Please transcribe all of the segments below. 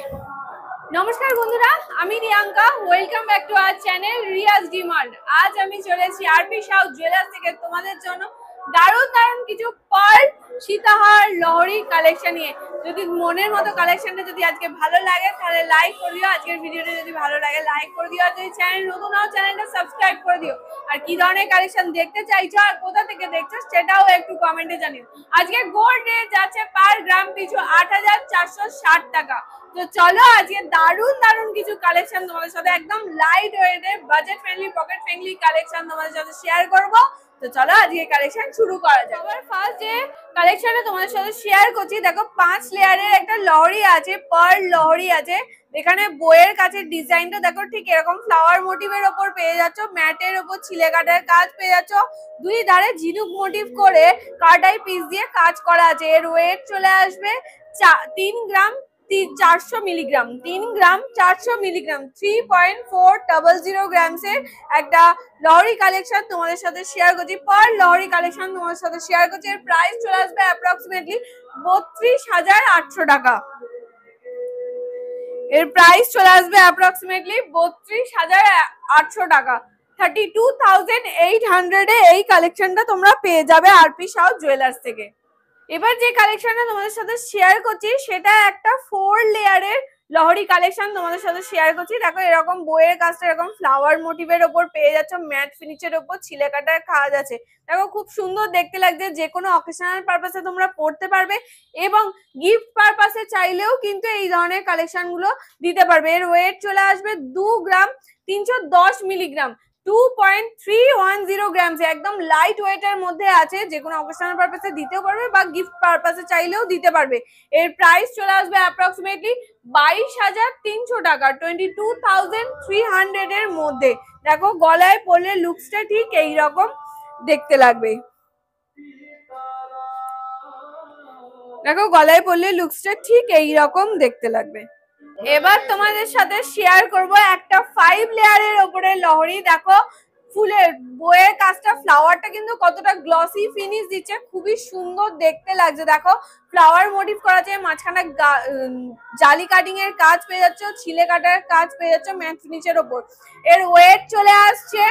নমস্কার বন্ধুরা, আমি Riyanka. Welcome back to our channel Riyaz demand. আজ আমি চলেছি আরপি সাউথ জুয়েলার্স থেকে তোমাদের জন্য দারুণ দারুণ কিছু পার্ল, সীতাহার, লহরি কালেকশন নিয়ে। যদি মনের মতো কালেকশনটা যদি আজকে ভালো লাগে তাহলে লাইক করে দিও। আজকের ভিডিওটা যদি ভালো লাগে লাইক করে দিও, আর যদি চ্যানেল নতুন হও চ্যানেলটা সাবস্ক্রাইব করে দিও। আর কি ধরনের কালেকশন দেখতে চাইছো আর কোথা থেকে দেখছো সেটাও একটু কমেন্টে জানিও। আজকে গোল্ড রেট যাচ্ছে পার গ্রাম পিছু ৮,৪৬০ টাকা। তো চলো আজকে দারুণ দারুণ কিছু কালেকশন তোমাদের সাথে একদম লাইট ওয়েটে budget friendly pocket friendly collection তোমাদের সাথে শেয়ার করব। তো চলো আজকে কালেকশন শুরু করা যাক। সবার ফার্স্ট যে কালেকশনটা তোমাদের সাথে শেয়ার করছি, দেখো 5 লেয়ারের একটা লহরি আছে, পার্ল লহরি আছে। এখানে বইয়ের কাছে ডিজাইনটা দেখো ঠিক এরকম ফ্লাওয়ার মোটিভের ওপর পেয়ে যাচ্ছ, ম্যাটের ওপর ছিলে কাটার কাজ পেয়ে যাচ্ছ। দুই ধারে ঝিনুক মোটিভ করে কাটাই পিস দিয়ে কাজ করা আছে। এর ওয়েট চলে আসবে 3 গ্রাম 400 মিলিগ্রাম, 3 গ্রাম 400 মিলিগ্রাম, 3.400 গ্রামসের একটা লহরি কালেকশন তোমাদের সাথে শেয়ার করছি। পার লহরি কালেকশন তোমাদের সাথে শেয়ার করছি। এর প্রাইস চলে আসবে অ্যাপ্রক্সিমেটলি 32,800 টাকা। এর প্রাইস চলে আসবে অ্যাপ্রক্সিমেটলি 32,800 টাকা। 32,800 এ এই কালেকশনটা তোমরা পেয়ে যাবে আরপি সাউথ জুয়েলার্স থেকে। এবার যে কালেকশনটা তোমাদের সাথে শেয়ার করছি সেটা একটা 4 লেয়ারের লহরি কালেকশন তোমাদের সাথে শেয়ার করছি। দেখো এরকম বইয়ের কাজটা এরকম ফ্লাওয়ার মোটিভের ওপর পেয়ে যাচ্ছ, ম্যাট ফিনিশের ওপর ছিলে কাটার কাজ আছে। দেখো খুব সুন্দর দেখতে লাগছে, যে কোনো অকেশনাল পারপাসে তোমরা পড়তে পারবে এবং গিফট পারপাসে চাইলেও কিন্তু এই ধরনের কালেকশন গুলো দিতে পারবে। এর ওয়েট চলে আসবে 2 গ্রাম 310 মিলিগ্রাম, 2.310 গ্রামস, একদম লাইট ওয়েটের মধ্যে আছে। যে কোনো অকেশনাল পারপাসে দিতেও পারবে বা গিফট পারপাসে চাইলেও দিতে পারবে। এর প্রাইস চলে আসবে অ্যাপ্রক্সিমেটলি 22,300 টাকা, 22,300 এর মধ্যে। দেখো গলায় পরলে লুকসটা ঠিক এই রকম দেখতে লাগবে। দেখো গলায় পরলে লুকসটা ঠিক এই রকম দেখতে লাগবে। এবার তোমাদের সাথে শেয়ার করব একটা 5 লেয়ারের উপরে লহরি। দেখো ফুলের বইয়ের কাজটা, ফ্লাওয়ারটা কিন্তু কতটা গ্লসি ফিনিশ দিচ্ছে, খুবই সুন্দর দেখতে লাগছে। দেখো ফ্লাওয়ার মোটিভ করা আছে, মাঝখানে জালি কাটিং এর কাজ পেয়ে যাচ্ছ, ছিলে কাটার কাজ পেয়ে যাচ্ছ ম্যাট ফিনিশের ওপর। এর ওয়েট চলে আসছে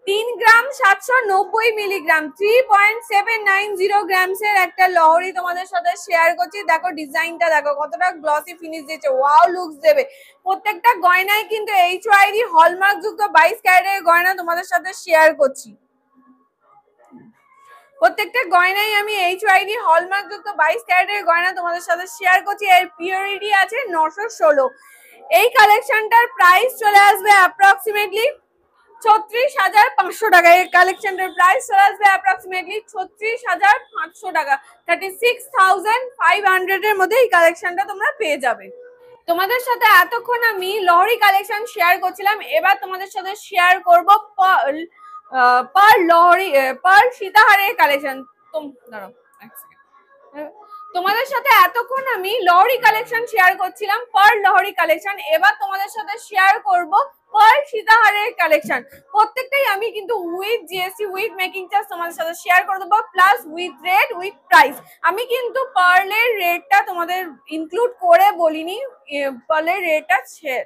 3 গ্রাম 790 মিলিগ্রাম, 3.790 গ্রামসের একটা লহরি তোমাদের সাথে শেয়ার করছি। দেখো ডিজাইনটা দেখো কতটা গ্লসি ফিনিশ দিয়েছে, ওয়াও লুকস দেবে। প্রত্যেকটা গয়নায় কিন্তু HYD হলমার্ক যুক্ত 22 ক্যারেটের গয়না তোমাদের সাথে শেয়ার করছি। প্রত্যেকটা গয়নায় আমি HYD হলমার্ক যুক্ত 22 ক্যারেটের গয়না তোমাদের সাথে শেয়ার করছি। এর পিওরিটি আছে 916। এই কালেকশনটার প্রাইস চলে আসবে অ্যাপ্রক্সিমেটলি 36,500 টাকা। এই কালেকশনটার প্রাইস চলে আসবে অ্যাপ্রক্সিমেটলি 36,500 টাকা, 36,500 এর মধ্যে এই কালেকশনটা তোমরা পেয়ে যাবে। তোমাদের সাথে এতক্ষণ আমি লহরি কালেকশন শেয়ার করছিলাম, এবার তোমাদের সাথে শেয়ার করব পার্ল লহরি, পার্ল সীতাহারের কালেকশন। তোমাদের সাথে এতক্ষণ আমি লহরি কালেকশন শেয়ার করছিলাম, পার্ল লহরি কালেকশন। এবার তোমাদের সাথে শেয়ার করব পার্ল সীতাহারের কালেকশন। প্রত্যেকটাই আমি কিন্তু with GST with making charge তোমাদের সাথে শেয়ার করে দেবো, plus with rate with price. আমি কিন্তু পার্লের রেটটা তোমাদের ইনক্লুড করে বলিনি, পার্লের রেটটা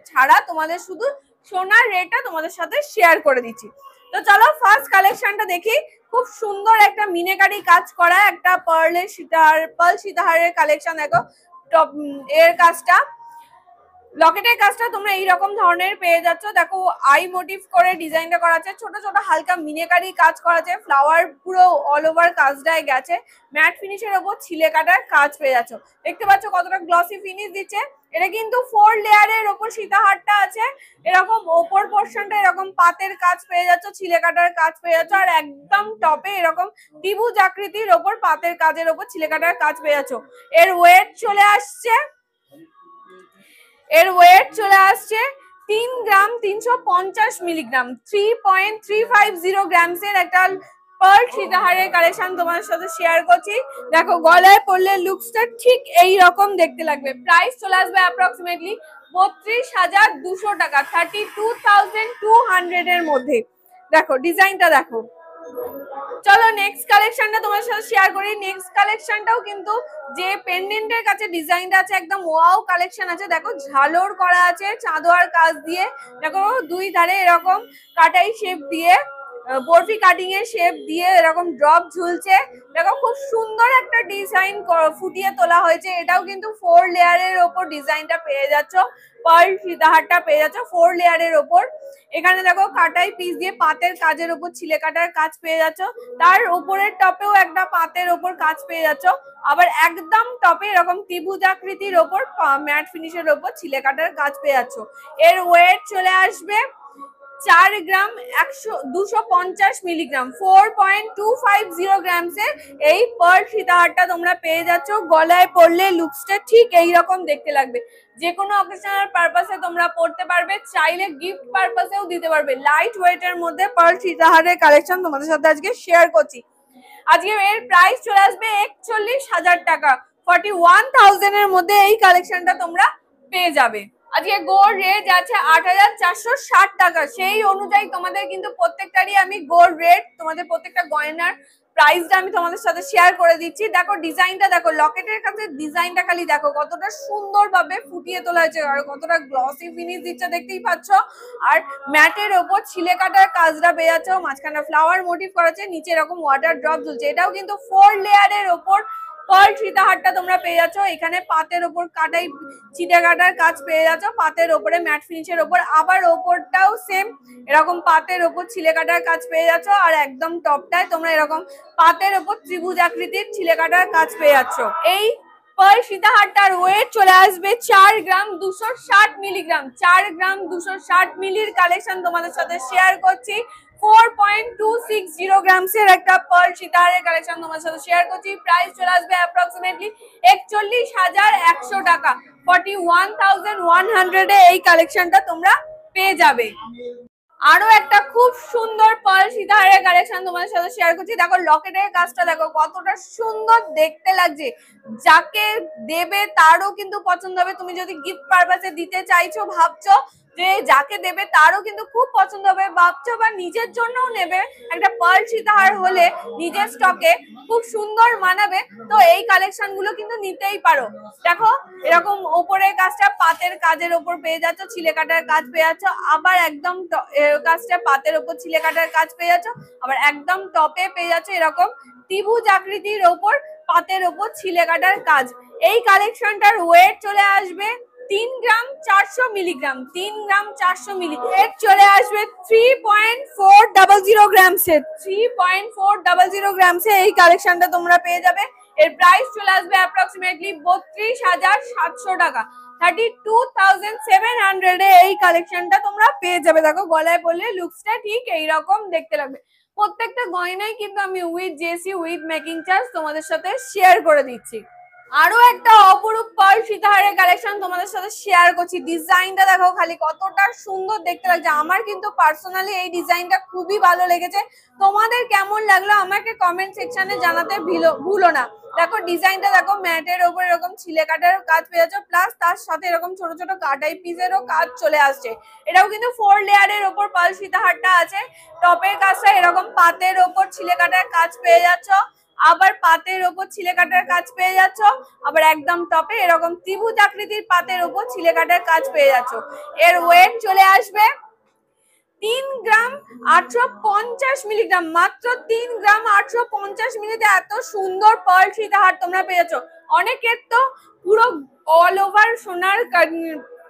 ছাড়া তোমাদের শুধু সোনার রেটটা তোমাদের সাথে শেয়ার করে দিচ্ছি। তো চলো ফার্স্ট কালেকশনটা দেখি। খুব সুন্দর একটা মিনেকারি কাজ করা একটা পার্লের সীতাহার, পার্ল সীতাহারের কালেকশন। দেখো টপ এর কাজটা, লকেটের কাজটা তোমরা এইরকম ধরনের পেয়ে যাচ্ছ। দেখো আই মোটিভ করে ডিজাইনটা করা আছে, ছোট ছোট হালকা মিনেকারি কাজ করা আছে, ফ্লাওয়ার পুরো অল ওভার কাজটায় গেছে, ম্যাট ফিনিশের ওপর ছিলে কাটার কাজ পেয়ে যাচ্ছ। দেখতে পাচ্ছ কতটা গ্লসি ফিনিশ দিচ্ছে। এটা কিন্তু 4 লেয়ারের ওপর সীতাহারটা আছে। এরকম ওপর পোর্শনটা এরকম পাতের কাজ পেয়ে যাচ্ছ, ছিলে কাটার কাজ পেয়ে যাচ্ছ, আর একদম টপে এরকম ত্রিভুজ আকৃতির ওপর পাতের কাজের ওপর ছিলে কাটার কাজ পেয়ে যাচ্ছ। এর ওয়েট চলে আসছে, এর ওয়েট চলে আসছে 3 গ্রাম 350 মিলিগ্রাম, 3.350 গ্রামসের একটা পার্ল সীতাহারের কালেকশন তোমাদের সাথে শেয়ার করছি। দেখো গলায় পরলে লুকসটা ঠিক এই রকম দেখতে লাগবে। প্রাইস চলে আসবে অ্যাপ্রক্সিমেটলি 32,200 টাকা, 32,200 এর মধ্যে। দেখো ডিজাইনটা দেখো, চলো নেক্সট কালেকশনটা তোমার সাথে শেয়ার করি। নেক্সট কালেকশনটাও কিন্তু যে পেন্ডেন্টের কাছে ডিজাইনটা আছে একদম ওয়াও কালেকশন আছে। দেখো ঝালর করা আছে চাঁদোয়ার কাজ দিয়ে, দেখো দুই ধারে এরকম কাটাই শেপ দিয়ে বরফি কাটিং এর শেপ দিয়ে এরকম ড্রপ ঝুলছে। দেখো খুব সুন্দর একটা ডিজাইন ফুটিয়ে তোলা হয়েছে। এটাও কিন্তু 4 লেয়ারের ওপর ডিজাইনটা পেয়ে যাচ্ছ, পার্ল সীতাহারটা পেয়ে যাচ্ছ 4 লেয়ারের ওপর। এখানে দেখো কাটাই পিস দিয়ে পাতের কাজের উপর ছিলে কাটার কাজ পেয়ে যাচ্ছ, তার উপরের টপেও একটা পাতের ওপর কাজ পেয়ে যাচ্ছ, আবার একদম টপে এরকম ত্রিভুজ আকৃতির ওপর ম্যাট ফিনিশের ওপর ছিলে কাটার কাজ পেয়ে যাচ্ছ। এর ওয়েট চলে আসবে 4 গ্রাম 250 মিলিগ্রাম, 4.250 গ্রামসের এই পার্ল সীতাহারটা তোমরা পেয়ে যাচ্ছ। গলায় পরলে লুকসটা ঠিক এইরকম দেখতে লাগবে। যে কোনো অকেশনাল পারপাসে তোমরা পড়তে পারবে, চাইলে গিফট পারপাসেও দিতে পারবে। লাইট ওয়েটের মধ্যে পার্ল সীতাহারের কালেকশন তোমাদের সাথে আজকে শেয়ার করছি। আজকে এর প্রাইস চলে আসবে 41,000 টাকা, 41,000 এর মধ্যে এই কালেকশনটা তোমরা পেয়ে যাবে। আজকে গোল্ড রেট আছে 8,460 টাকা। সেই অনুযায়ী তোমাদের কিন্তু প্রত্যেকটারই আমি গোল্ড রেট, তোমাদের প্রত্যেকটা গয়নার প্রাইসটা আমি তোমাদের সাথে শেয়ার করে দিচ্ছি। দেখো ডিজাইনটা দেখো, লকেটের কাছে ডিজাইনটা খালি দেখো কতটা সুন্দরভাবে ফুটিয়ে তোলা হয়েছে আর কতটা গ্লসি ফিনিশ দিচ্ছে দেখতেই পাচ্ছ। আর ম্যাটের ওপর ছিলে কাটার কাজটা পেয়ে যাচ্ছ, মাঝখানে ফ্লাওয়ার মোটিভ করা আছে, নিচে এরকম ওয়াটার ড্রপ ঝুলছে। এটাও কিন্তু 4 লেয়ারের ওপর পার্ল সীতাহারটা তোমরা পেয়ে যাচ্ছ। এখানে পাতের ওপর কাটাই চিটা কাটার কাজ পেয়ে যাচ্ছ, পাতের ওপরে ম্যাট ফিনিশের ওপর, আবার ওপরটাও সেম এরকম পাতের ওপর ছিলে কাটার কাজ পেয়ে যাচ্ছ। আর একদম টপটায় তোমরা এরকম পাতের ওপর ত্রিভুজ আকৃতির ছিলে কাটার কাজ পেয়ে যাচ্ছ। এই পার্ল সীতাহারটার ওয়েট চলে আসবে 4 গ্রাম 260 মিলিগ্রাম, 4 গ্রাম 260 মিলির কালেকশন তোমাদের সাথে শেয়ার করছি। 4.260 গ্রামসের একটা পার্ল সীতাহারের কালেকশন তোমার সাথে শেয়ার করছি। প্রাইস চলে আসবে অ্যাপ্রক্সিমেটলি 41,100 টাকা, 41,100 এ এই কালেকশনটা তোমরা পেয়ে যাবে। আরো একটা খুব সুন্দর পার্ল সীতাহারের কালেকশন তোমাদের সাথে শেয়ার করছি। দেখো লকেটের কাজটা দেখো কতটা সুন্দর দেখতে লাগছে, যাকে দেবে তারও কিন্তু পছন্দ হবে। তুমি যদি গিফট পারপাসে দিতে চাইছো, ভাবছো যে যাকে দেবে তারও কিন্তু খুব পছন্দ হবে ভাবছো, বা নিজের জন্যও নেবে, একটা পার্ল সীতাহার হলে নিজের স্টকে খুব সুন্দর মানাবে, তো এই কালেকশন গুলো কিন্তু নিতেই পারো। দেখো এরকম ওপরের কাজটা পাতের কাজের ওপর পেয়ে যাচ্ছ, ছিলে কাটার কাজ পেয়ে যাচ্ছ, আবার একদম কাজটা পাতের ওপর ছিলে কাটার কাজ পেয়ে যাচ্ছ, আবার একদম টপে পেয়ে যাচ্ছ এরকম ত্রিভুজ আকৃতির ওপর পাতের ওপর ছিলে কাটার কাজ। এই কালেকশনটার ওয়েট চলে আসবে 3 গ্রাম 400 মিলিগ্রাম, 3 গ্রাম 400 মিলি। ওয়েট চলে আসবে 3.400 গ্রামসে, 3.400 গ্রামসে এই কালেকশনটা তোমরা পেয়ে যাবে। এর প্রাইস চলে আসবে অ্যাপ্রক্সিমেটলি 32,700 টাকা, 32,700 এ এই কালেকশনটা তোমরা পেয়ে যাবে। দেখো গলায় পরলে লুকসটা ঠিক এইরকম দেখতে লাগবে। প্রত্যেকটা গয়নাই কিন্তু আমি উইথ জেসি উইথ মেকিং চার্জ তোমাদের সাথে শেয়ার করে দিচ্ছি। আরো একটা অপরূপ পার্ল সীতাহারের কালেকশন তোমাদের সাথে শেয়ার করছি। ডিজাইনটা দেখো খালি কতটা সুন্দর দেখতে লাগছে। আমার কিন্তু পার্সোনালি এই ডিজাইনটা খুবই ভালো লেগেছে। তোমাদের কেমন লাগলো আমাকে কমেন্ট সেকশনে জানাতে ভুলো না। দেখো ডিজাইনটা দেখো, ম্যাটের ওপর এরকম ছিলে কাটার কাজ পেয়ে যাচ্ছ, প্লাস তার সাথে এরকম ছোট ছোট কাটাই পিসেরও কাজ চলে আসছে। এটাও কিন্তু 4 লেয়ারের ওপর পার্ল সীতাহারটা আছে। টপের কাজটা এরকম পাতের ওপর ছিলে কাটার কাজ পেয়ে যাচ্ছ, আবার পাতের ওপর ছিলে কাটার কাজ পেয়ে যাচ্ছ, আবার একদম টপে এরকম ত্রিভুজ আকৃতির পাতের ওপর ছিলে কাটার কাজ পেয়ে যাচ্ছ। এর ওয়েট চলে আসবে 3 গ্রাম 850 মিলিগ্রাম, মাত্র 3 গ্রাম 850 মিলিতে এত সুন্দর পার্ল সীতাহার তোমরা পেয়ে যাচ্ছ। অনেকের তো পুরো অল ওভার সোনার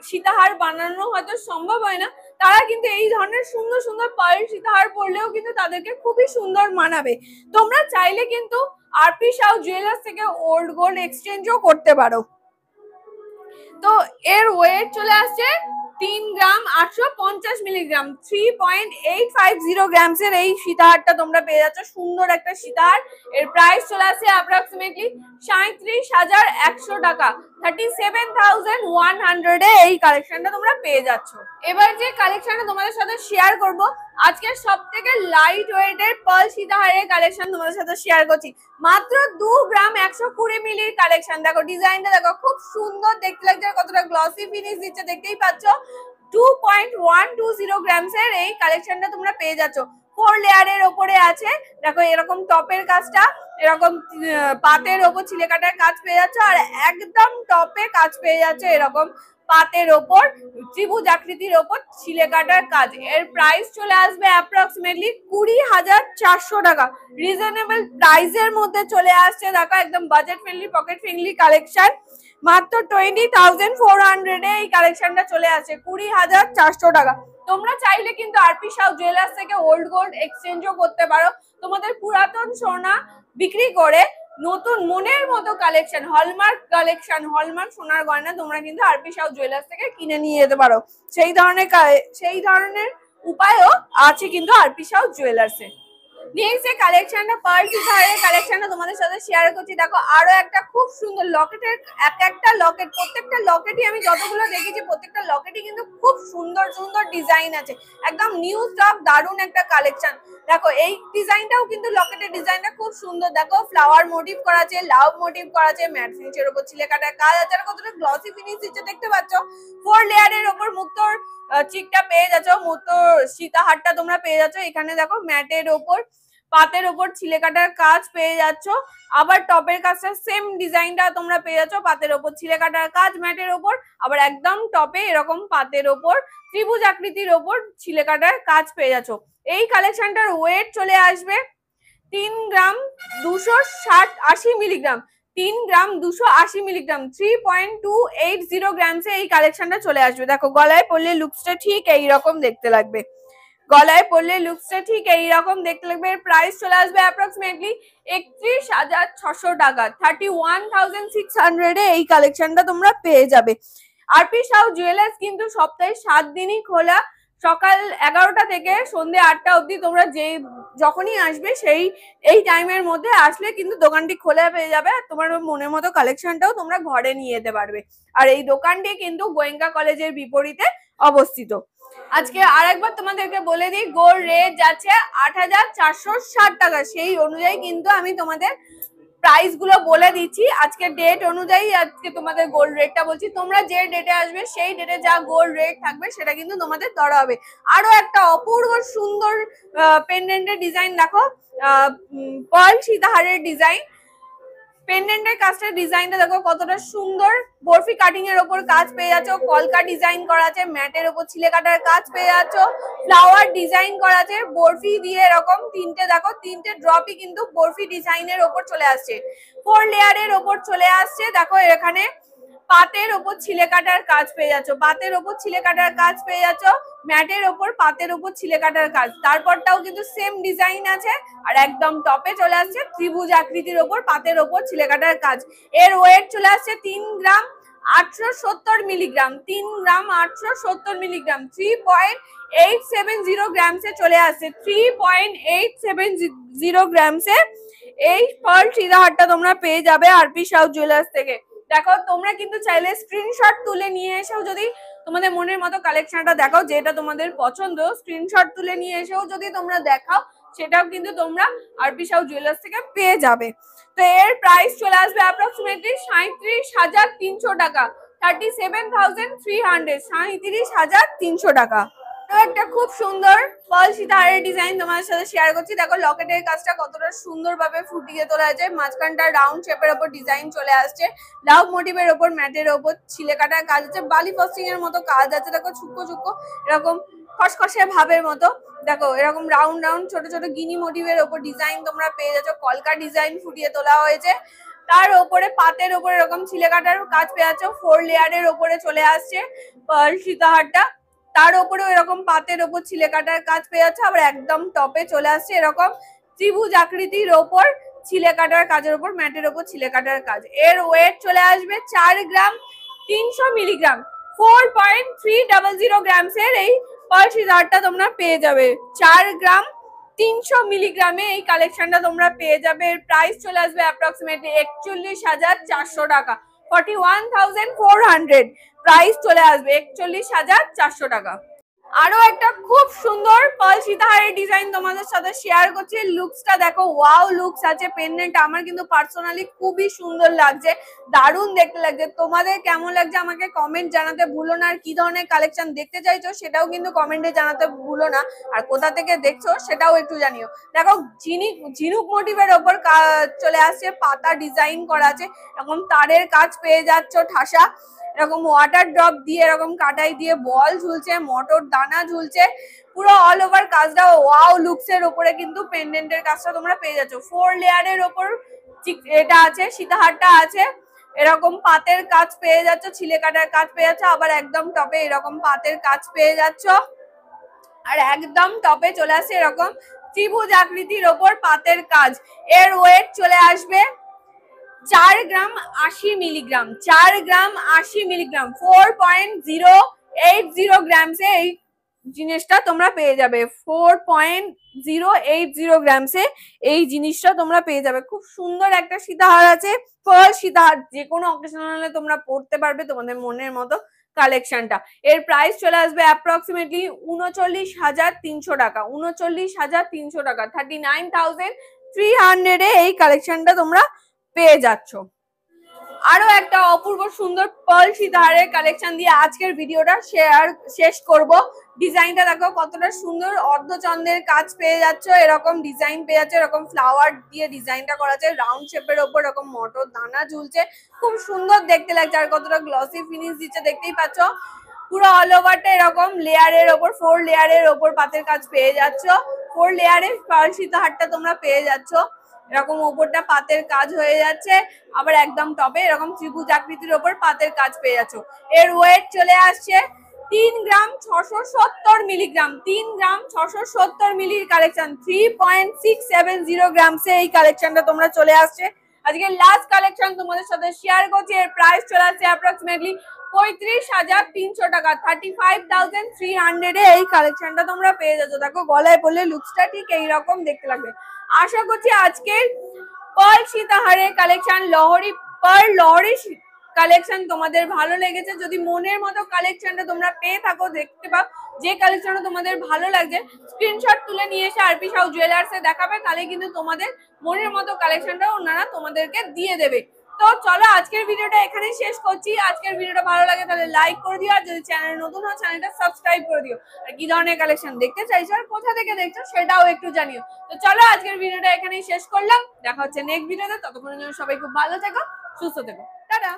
সীতাহার বানানো হয়তো সম্ভব হয় না, তারা কিন্তু এই ধরনের সুন্দর সুন্দর পার্ল সীতাহার পরলেও কিন্তু তাদেরকে খুবই সুন্দর মানাবে। তোমরা চাইলে কিন্তু আরপি সাউ জুয়েলার্স থেকে ওল্ড গোল্ড এক্সচেঞ্জও করতে পারো। তো এর ওয়েট চলে আসছে 3 গ্রাম 850 মিলিগ্রাম, 3.850 গ্রামসের এই সীতাহারটা তোমরা পেয়ে যাচ্ছ। সুন্দর একটা সীতাহার। এর প্রাইস চলে আসছে অ্যাপ্রক্সিমেটলি 37,100 টাকা, 37,100 এ এই কালেকশনটা তোমরা পেয়ে যাচ্ছ। এবার যে কালেকশনটা তোমাদের সাথে শেয়ার করব, আজকে সব থেকে লাইট ওয়েটের পার্ল সীতাহারের কালেকশন তোমাদের সাথে শেয়ার করছি। মাত্র 2 গ্রাম 120 মিলির কালেকশন। দেখো ডিজাইনটা দেখো খুব সুন্দর দেখতে লাগছে, কতটা গ্লসি ফিনিশ দিচ্ছে দেখতেই পাচ্ছ। 2.120 গ্রামসের এই কালেকশনটা তোমরা পেয়ে যাচ্ছ। 4 লেয়ারের ওপরে আছে। দেখো এরকম টপের কাজটা এরকম পাতের ওপর ছিলে কাটার কাজ পেয়ে যাচ্ছে, আর একদম টপে কাজ পেয়ে যাচ্ছে এরকম পাতের ওপর ত্রিভুজ আকৃতির ওপর ছিলে কাটার কাজ। এর প্রাইস চলে আসবে অ্যাপ্রক্সিমেটলি 20,400 টাকা। রিজনেবল প্রাইসের মধ্যে চলে আসছে। দেখো একদম budget friendly, pocket friendly collection. মাত্র 20,400 এ এই কালেকশনটা চলে আসছে, 20,400 টাকা। তোমরা চাইলে কিন্তু আরপি সাউ জুয়েলার্স থেকে ওল্ড গোল্ড এক্সচেঞ্জও করতে পারো। তোমাদের পুরাতন সোনা বিক্রি করে নতুন মনের মতো কালেকশন, হলমার্ক কালেকশন, হলমার্ক সোনার গয়না তোমরা কিন্তু আরপি সাউ জুয়েলার্স থেকে কিনে নিয়ে যেতে পারো। সেই ধরনের উপায়ও আছে কিন্তু আরপি সাউ জুয়েলার্সে। নেক্সট যে কালেকশনটা পার্ল সিতাহারের কালেকশনটা তোমাদের সাথে শেয়ার করছি। দেখো আরো একটা খুব সুন্দর লকেটের, একটা লকেট, প্রত্যেকটা লকেটই আমি যতগুলো দেখেছি প্রত্যেকটা লকেটই কিন্তু খুব সুন্দর সুন্দর ডিজাইন আছে, একদম নিউ স্টক, দারুণ একটা কালেকশন। দেখো এই ডিজাইনটাও কিন্তু লকেটের ডিজাইনটা খুব সুন্দর। দেখো ফ্লাওয়ার মোটিভ করা আছে, লাভ মোটিভ করা আছে, ম্যাট ফিনিশের উপর ছিলে কাটার কাজ আছে, আর কতটা গ্লসি ফিনিশ দিচ্ছে দেখতে পাচ্ছ। 4 লেয়ারের উপর মুক্তোর চিকটা পেয়ে যাচ্ছ, মুক্তোর সীতাহারটা তোমরা পেয়ে যাচ্ছ। এখানে দেখো ম্যাটের ওপর পাতের ওপর ছিলে কাটার কাজ পেয়ে যাচ্ছ, আবার টপের কাজটা সেম ডিজাইনটা তোমরা পেয়ে যাচ্ছ, পাতের ওপর ছিলে কাটার কাজ ম্যাটের ওপর, আবার একদম টপে এরকম পাতের ওপর ত্রিভুজ আকৃতির ওপর ছিলে কাটার কাজ পেয়ে যাচ্ছ। এই কালেকশনটার ওয়েট চলে আসবে 3 গ্রাম 280 মিলিগ্রাম, 3 গ্রাম 280 মিলিগ্রাম, 3.280 গ্রামসে এই কালেকশনটা চলে আসবে। দেখো গলায় পরলে লুকসটা ঠিক এইরকম দেখতে লাগবে, গলায় পরলে লুকসটা ঠিক এইরকম দেখতে লাগবে। এর প্রাইস চলে আসবে অ্যাপ্রক্সিমেটলি 31,600 টাকা। 31,600 এ এই কালেকশনটা তোমরা পেয়ে যাবে। আরপি সাউ জুয়েলার্স কিন্তু সপ্তাহে 7 দিনই খোলা, সকাল 11টা থেকে সন্ধ্যে 8টা অবধি। তোমরা যখনই আসবে এই টাইমের মধ্যে আসলে কিন্তু দোকানটি খোলা পেয়ে যাবে, আর তোমার মনের মতো কালেকশনটাও তোমরা ঘরে নিয়ে যেতে পারবে। আর এই দোকানটি কিন্তু গোয়েঙ্কা কলেজের বিপরীতে অবস্থিত। আজকে আরেকবার তোমাদেরকে বলে দিই, গোল্ড রেট যাচ্ছে 8,460 টাকা। সেই অনুযায়ী কিন্তু আমি তোমাদের প্রাইস গুলো বলে দিচ্ছি। আজকে ডেট অনুযায়ী আজকে তোমাদের গোল্ড রেটটা বলছি। তোমরা যে ডেটে আসবে সেই ডেটে যা গোল্ড রেট থাকবে সেটা কিন্তু তোমাদের ধরা হবে। আরো একটা অপূর্ব সুন্দর পেন্ডেন্টের ডিজাইন দেখো, পার্ল সীতাহারের ডিজাইন। পেন্ডেন্টের কাজটার ডিজাইনটা দেখো কতটা সুন্দর, বরফি কাটিং এর ওপর কাজ পেয়ে যাচ্ছ, কলকা ডিজাইন করা আছে, ম্যাটের ওপর ছিলে কাটার কাজ পেয়ে যাচ্ছ, ফ্লাওয়ার ডিজাইন করা আছে বরফি দিয়ে এরকম তিনটে, দেখো তিনটে ড্রপই কিন্তু বরফি ডিজাইনের ওপর চলে আসছে, 4 লেয়ারের ওপর চলে আসছে। দেখো এখানে পাতের ওপর ছিলে কাটার কাজ পেয়ে যাচ্ছ, পাতের ওপর ছিলে কাটার কাজ পেয়ে যাচ্ছ, ম্যাটের ওপর পাতের ওপর ছিলে কাটার কাজ। তারপরটাও কিন্তু সেম ডিজাইন আছে, আর একদম টপে চলে আসছে ত্রিভুজ আকৃতির ওপর পাতের ওপর ছিলে কাটার কাজ। এর ওয়েট চলে আসছে 3 গ্রাম 870 মিলিগ্রাম, 3 গ্রাম 870 মিলিগ্রাম, 3.870 গ্রামসে চলে আসছে, 3.870 গ্রামসে এই পার্ল সীতাহারটা তোমরা পেয়ে যাবে আরপি সাউ জুয়েলার্স থেকে। দেখো তোমরা কিন্তু চাইলে স্ক্রিনশট তুলে নিয়ে এসেও যদি তোমাদের মনের মতো কালেকশনটা দেখাও, যেটা তোমাদের পছন্দ, স্ক্রিনশট তুলে নিয়ে এসেও যদি তোমরা দেখাও, সেটাও কিন্তু তোমরা আরপি সাউ জুয়েলার্স থেকে পেয়ে যাবে। তো এর প্রাইস চলে আসবে অ্যাপ্রক্সিমেটলি 37,300 টাকা, 37,300, 37,300 টাকা। তো একটা খুব সুন্দর পার্ল সীতাহারের ডিজাইন তোমাদের সাথে শেয়ার করছি। দেখো লকেটের কাজটা কতটা সুন্দরভাবে ফুটিয়ে তোলা আছে, মাঝখানটা রাউন্ড শেপের ওপর ডিজাইন চলে আসছে, লাভ মোটিভের ওপর ম্যাটের ওপর ছিলে কাটার কাজ আছে, বালি ফস্টিং এর মতো কাজ আছে। দেখো চুক্কো চুক্কো এরকম খসখসে ভাবের মতো, দেখো এরকম রাউন্ড রাউন্ড ছোট ছোট গিনি মোটিভের ওপর ডিজাইন তোমরা পেয়ে যাচ্ছ, কলকা ডিজাইন ফুটিয়ে তোলা হয়েছে। তার ওপরে পাতের ওপরে এরকম ছিলে কাটার কাজ পেয়ে যাচ্ছ, 4 লেয়ারের ওপরে চলে আসছে পার্ল সীতাহারটা, তার উপরেও এরকম পাতের ওপর ছিলে কাটার কাজ পেয়ে যাচ্ছে, আবার একদম টপে চলে আসছে এরকম ত্রিভুজ আকৃতির ওপর ছিলে কাটার কাজের উপর ম্যাটের ওপর ছিলে কাটার কাজ। এর ওয়েট চলে আসবে 4 গ্রাম 300 মিলিগ্রাম, 4.300 গ্রামসের এই পার্ল সীতাহারটা তোমরা পেয়ে যাবে। 4 গ্রাম 300 মিলিগ্রামে এই কালেকশনটা তোমরা পেয়ে যাবে। এর প্রাইস চলে আসবে অ্যাপ্রক্সিমেটলি 41,400 টাকা, 41,400 প্রাইস চলে আসবে 41,400 টাকা। আরো একটা খুব সুন্দর পার্ল সীতাহারের ডিজাইন তোমাদের সাথে শেয়ার করছি। লুকসটা দেখো, ওয়াও লুকস আছে। পেন্ডেন্ট আমার কিন্তু পার্সোনালি খুবই সুন্দর লাগছে, দারুণ দেখতে লাগছে। তোমাদের কেমন লাগছে আমাকে কমেন্ট জানাতে ভুলো না। আর কি ধরনের কালেকশন দেখতে চাইছো সেটাও কিন্তু কমেন্টে জানাতে ভুলো না। আর কোথা থেকে দেখছো সেটাও একটু জানিও। দেখো ঝিনুক মোটিভের ওপর চলে আসছে, পাতা ডিজাইন করা আছে, এরকম তারের কাজ পেয়ে যাচ্ছ ঠাসা, এরকম ওয়াটার ড্রপ দিয়ে এরকম কাটাই দিয়ে বল ঝুলছে, মটর দানা ঝুলছে, পুরো অল ওভার কাজটা ওয়াও লুকস এর উপরে কিন্তু পেন্ডেন্টের কাজটা তোমরা পেয়ে যাচ্ছ। 4 লেয়ারের ওপর এটা আছে, সীতাহারটা আছে, এরকম পাতের কাজ পেয়ে যাচ্ছ, ছিলে কাটার কাজ পেয়ে যাচ্ছ, আবার একদম টপে এরকম পাতের কাজ পেয়ে যাচ্ছ। আর একদম টপে চলে আসছে এরকম ত্রিভুজ আকৃতির ওপর পাতের কাজ। এর ওয়েট চলে আসবে 4 গ্রাম 80 মিলিগ্রাম, 4 গ্রাম 80 মিলিগ্রাম, 4.080 গ্রামসে এই জিনিসটা তোমরা পেয়ে যাবে। 4.080 গ্রামসে এই জিনিসটা তোমরা পেয়ে যাবে। খুব সুন্দর একটা সীতাহার আছে, পার্ল সীতাহার, যে কোনো অকেশনালে তোমরা পড়তে পারবে তোমাদের মনের মতো কালেকশনটা। এর প্রাইস চলে আসবে অ্যাপ্রক্সিমেটলি 39,300 টাকা, 39,300 টাকা, 39,300 এ এই কালেকশনটা তোমরা পেয়ে যাচ্ছ। আরো একটা অপূর্ব সুন্দর পার্ল সীতাহারের কালেকশন দিয়ে আজকের ভিডিওটা শেষ করব। ডিজাইনটা দেখো কতটা সুন্দর, অর্ধচন্দ্রের কাজ পেয়ে যাচ্ছ, এরকম ডিজাইন পেয়ে যাচ্ছে, এরকম ফ্লাওয়ার দিয়ে ডিজাইনটা করা আছে, রাউন্ড শেপের ওপর এরকম মটর দানা ঝুলছে, খুব সুন্দর দেখতে লাগছে। আর কতটা গ্লসি ফিনিশ দিচ্ছে দেখতেই পাচ্ছ। পুরো অল ওভারটা এরকম লেয়ারের ওপর, 4 লেয়ারের ওপর পাতের কাজ পেয়ে যাচ্ছ। 4 লেয়ারের পার্ল সীতাহারটা তোমরা পেয়ে যাচ্ছ, এরকম ওপরটা পাতের কাজ হয়ে যাচ্ছে, আবার একদম টপে এরকম ত্রিভুজ আকৃতির ওপর পাতের কাজ পেয়ে যাচ্ছ। এর ওয়েট চলে আসছে 3 গ্রাম 670 মিলিগ্রাম, 3 গ্রাম 670 মিলির কালেকশন, 3.670 গ্রামসে এই কালেকশনটা তোমরা চলে আসছে। আজকে লাস্ট কালেকশন তোমাদের সাথে শেয়ার করছি। এর প্রাইস চলে আসছে অ্যাপ্রক্সিমেটলি 35,300 টাকা, 35,300 এ এই কালেকশনটা তোমরা পেয়ে যাচ্ছ। দেখো গলায় পরলে লুকসটা ঠিক এইরকম দেখতে লাগবে। আশা করছি আজকের পার্ল সীতাহারের কালেকশন, লহরি কালেকশন তোমাদের ভালো লেগেছে। যদি মনের মতো কালেকশনটা তোমরা পেয়ে থাকো, দেখতে পাও যে কালেকশনটা তোমাদের ভালো লাগছে, স্ক্রিনশট তুলে নিয়ে এসে আরপি সাউ জুয়েলার্সে দেখাবে, তাহলে কিন্তু তোমাদের মনের মতো কালেকশনটা ওনারা তোমাদেরকে দিয়ে দেবে। তো চলো আজকের ভিডিওটা এখানেই শেষ করছি। আজকের ভিডিওটা ভালো লাগে তাহলে লাইক করে দিও, আর যদি চ্যানেল নতুন হয় চ্যানেলটা সাবস্ক্রাইব করে দিও। আর কি ধরনের কালেকশন দেখতে চাইছো আর কোথা থেকে দেখছো সেটাও একটু জানিও। তো চলো আজকের ভিডিওটা এখানেই শেষ করলাম, দেখা হচ্ছে নেক্সট ভিডিওতে। ততক্ষণের জন্য সবাই খুব ভালো থেকো, সুস্থ থেকো, টাটা।